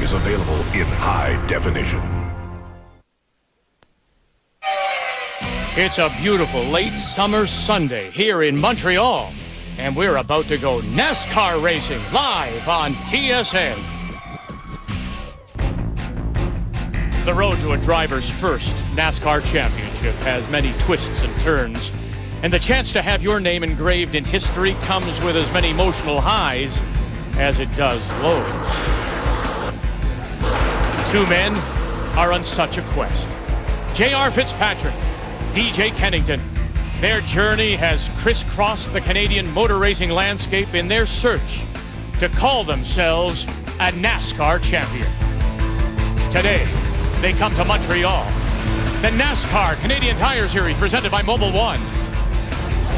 is available in high definition. It's a beautiful late summer Sunday here in Montreal, and we're about to go NASCAR racing live on TSN. The road to a driver's first NASCAR championship has many twists and turns, and the chance to have your name engraved in history comes with as many emotional highs as it does lows. Two men are on such a quest. J.R. Fitzpatrick, DJ Kennington. Their journey has crisscrossed the Canadian motor racing landscape in their search to call themselves a NASCAR champion. Today, they come to Montreal. The NASCAR Canadian Tire Series presented by Mobil 1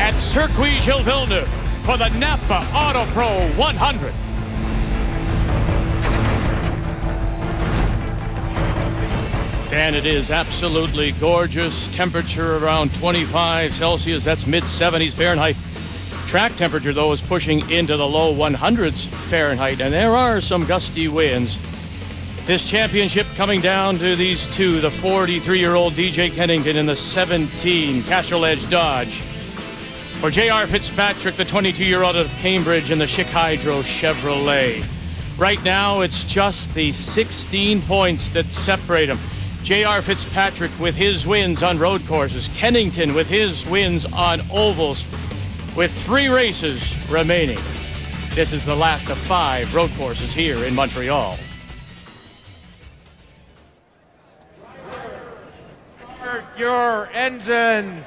at Circuit Gilles Villeneuve for the NAPA Autopro 100. And it is absolutely gorgeous. Temperature around 25 Celsius. That's mid-70s Fahrenheit. Track temperature, though, is pushing into the low 100s Fahrenheit. And there are some gusty winds. This championship coming down to these two, the 43-year-old DJ Kennington and the 17 Castrol Edge Dodge. Or J.R. Fitzpatrick, the 22-year-old out of Cambridge in the Schick Hydro Chevrolet. Right now, it's just the 16 points that separate them. J.R. Fitzpatrick with his wins on road courses. Kennington with his wins on ovals. With 3 races remaining. This is the last of 5 road courses here in Montreal. Start your engines.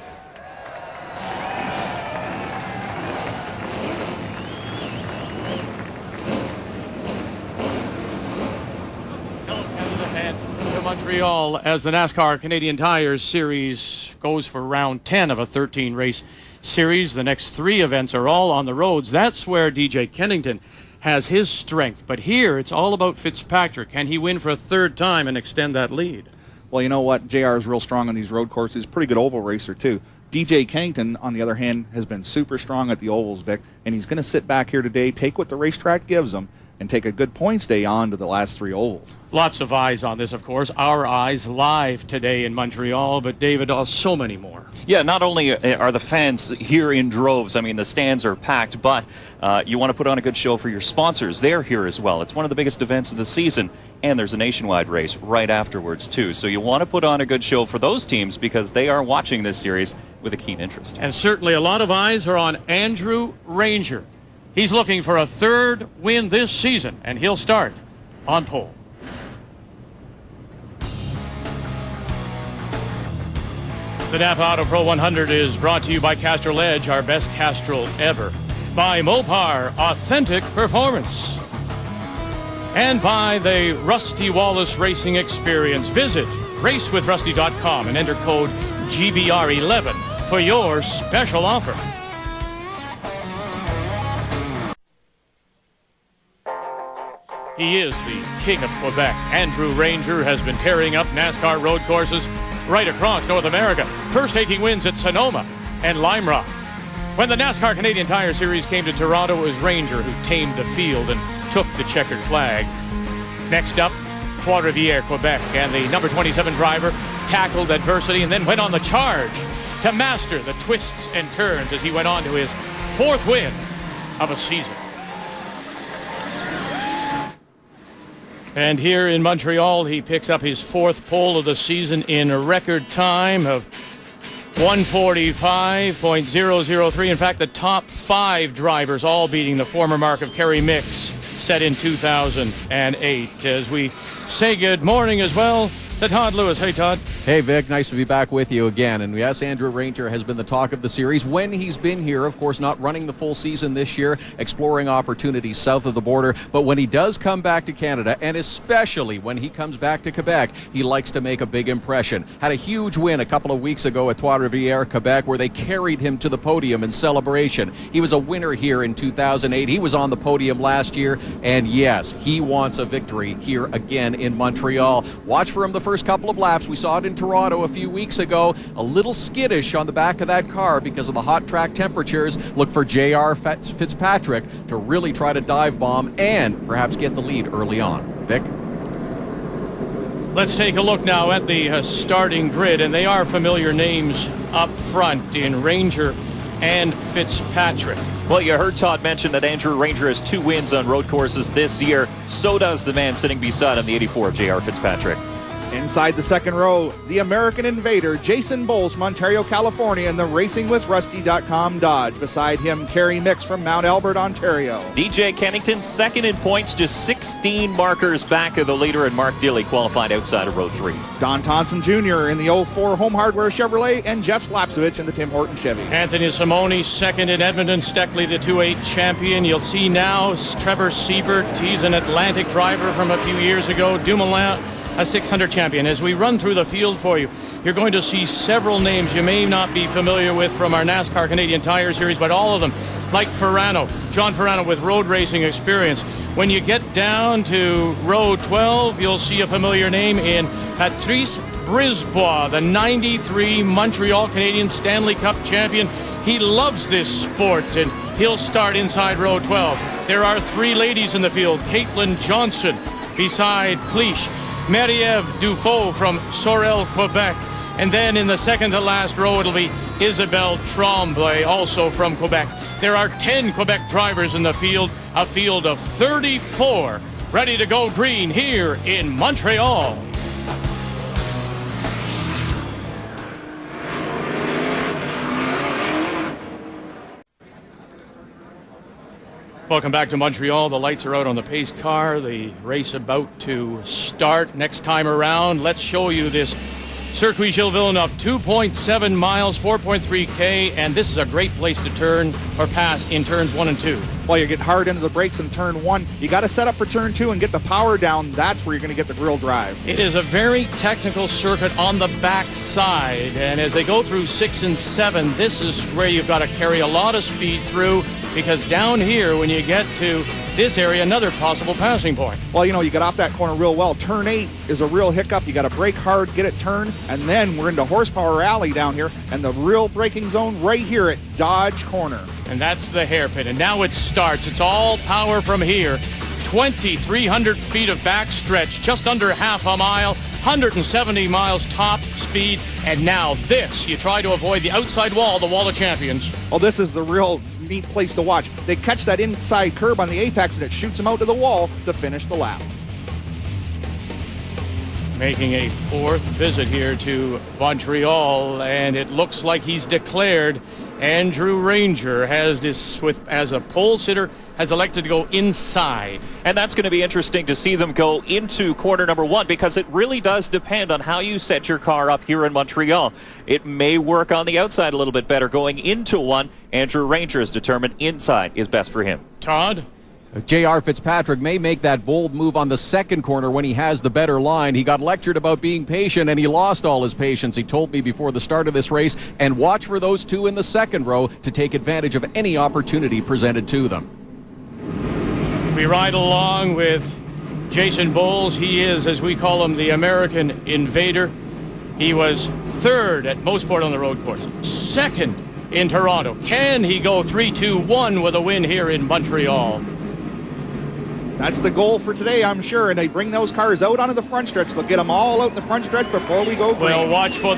Montreal as the NASCAR Canadian Tires Series goes for round 10 of a 13-race series. The next 3 events are all on the roads. That's where DJ Kennington has his strength. But here, it's all about Fitzpatrick. Can he win for a 3rd time and extend that lead? Well, you know what? JR is real strong on these road courses. Pretty good oval racer, too. DJ Kennington, on the other hand, has been super strong at the ovals, Vic, and he's going to sit back here today, take what the racetrack gives him, and take a good points day on to the last 3 ovals. Lots of eyes on this, of course. Our eyes live today in Montreal, but David, so many more. Yeah, not only are the fans here in droves, I mean, the stands are packed, but you want to put on a good show for your sponsors. They're here as well. It's one of the biggest events of the season, and there's a nationwide race right afterwards, too. So you want to put on a good show for those teams because they are watching this series with a keen interest. And certainly a lot of eyes are on Andrew Ranger. He's looking for a 3rd win this season, and he'll start on pole. The NAPA Autopro 100 is brought to you by Castrol Edge, our best Castrol ever. By Mopar, authentic performance. And by the Rusty Wallace Racing Experience. Visit racewithrusty.com and enter code GBR11 for your special offer. He is the king of Quebec. Andrew Ranger has been tearing up NASCAR road courses right across North America, first taking wins at Sonoma and Lime Rock. When the NASCAR Canadian Tire Series came to Toronto, it was Ranger who tamed the field and took the checkered flag. Next up, Trois-Rivières, Quebec, and the number 27 driver tackled adversity and then went on the charge to master the twists and turns as he went on to his 4th win of a season. And here in Montreal, he picks up his 4th pole of the season in a record time of 1:45.003. In fact, the top 5 drivers all beating the former mark of Kerry Mix set in 2008. As we say good morning as well to Todd Lewis. Hey, Todd. Hey, Vic. Nice to be back with you again. And yes, Andrew Ranger has been the talk of the series when he's been here. Of course, not running the full season this year, exploring opportunities south of the border. But when he does come back to Canada, and especially when he comes back to Quebec, he likes to make a big impression. Had a huge win a couple of weeks ago at Trois-Rivières, Quebec, where they carried him to the podium in celebration. He was a winner here in 2008. He was on the podium last year. And yes, he wants a victory here again in Montreal. Watch for him the first couple of laps. We saw it in Toronto a few weeks ago. A little skittish on the back of that car because of the hot track temperatures. Look for J.R. Fitzpatrick to really try to dive bomb and perhaps get the lead early on. Vic? Let's take a look now at the starting grid, and they are familiar names up front in Ranger and Fitzpatrick. Well, you heard Todd mention that Andrew Ranger has 2 wins on road courses this year. So does the man sitting beside him, the 84 of J.R. Fitzpatrick. Inside the second row, the American Invader, Jason Bowles from Ontario, California, and the RacingWithRusty.com Dodge. Beside him, Kerry Mix from Mount Albert, Ontario. DJ Kennington, second in points, just 16 markers back of the leader, and Mark Dilley qualified outside of row 3. Don Thompson Jr. in the 04 Home Hardware Chevrolet, and Jeff Slapsovich in the Tim Horton Chevy. Anthony Simone, second in Edmonton. Steckley, the 2.8 champion. You'll see now Trevor Siebert. He's an Atlantic driver from a few years ago. Dumoulin, a 600 champion. As we run through the field for you, you're going to see several names you may not be familiar with from our NASCAR Canadian Tire Series, but all of them, like John Ferrano with road racing experience. When you get down to row 12, you'll see a familiar name in Patrice Brisbois, the 93 Montreal Canadian Stanley Cup champion. He loves this sport, and he'll start inside row 12. There are 3 ladies in the field. Caitlin Johnson beside Cliche. Marie-Ève Dufault from Sorel, Quebec. And then in the second to last row, it'll be Isabelle Tremblay, also from Quebec. There are 10 Quebec drivers in the field, a field of 34, ready to go green here in Montreal. Welcome back to Montreal. The lights are out on the pace car. The race about to start. Next time around, let's show you this Circuit Gilles Villeneuve, 2.7 miles, 4.3K, and this is a great place to turn or pass in turns 1 and 2. Well, you get hard into the brakes in turn 1. You got to set up for turn 2 and get the power down. That's where you're going to get the real drive. It is a very technical circuit on the backside, and as they go through 6 and 7, this is where you've got to carry a lot of speed through, because down here, when you get to this area, another possible passing point. Well, you get off that corner real well. Turn 8 is a real hiccup. You got to brake hard, get it turned, and then we're into Horsepower Alley down here, and the real braking zone right here at Dodge Corner. And that's the hairpin, and now it starts. It's all power from here. 2,300 feet of backstretch, just under half a mile, 170 miles top speed, and now this. You try to avoid the outside wall, the wall of champions. Well, this is the real neat place to watch. They catch that inside curb on the apex, and it shoots them out to the wall to finish the lap. Making a 4th visit here to Montreal, and it looks like he's declared. Andrew Ranger has this as a pole sitter, has elected to go inside. And that's going to be interesting to see them go into corner number 1, because it really does depend on how you set your car up here in Montreal. It may work on the outside a little bit better going into 1. Andrew Ranger is determined inside is best for him. Todd? J.R. Fitzpatrick may make that bold move on the second corner when he has the better line. He got lectured about being patient, and he lost all his patience, he told me before the start of this race. And watch for those 2 in the second row to take advantage of any opportunity presented to them. We ride along with Jason Bowles. He is, as we call him, the American Invader. He was 3rd at Mosport on the road course, 2nd in Toronto. Can he go 3-2-1 with a win here in Montreal? That's the goal for today, I'm sure, and they bring those cars out onto the front stretch. They'll get them all out in the front stretch before we go green. We'll watch for the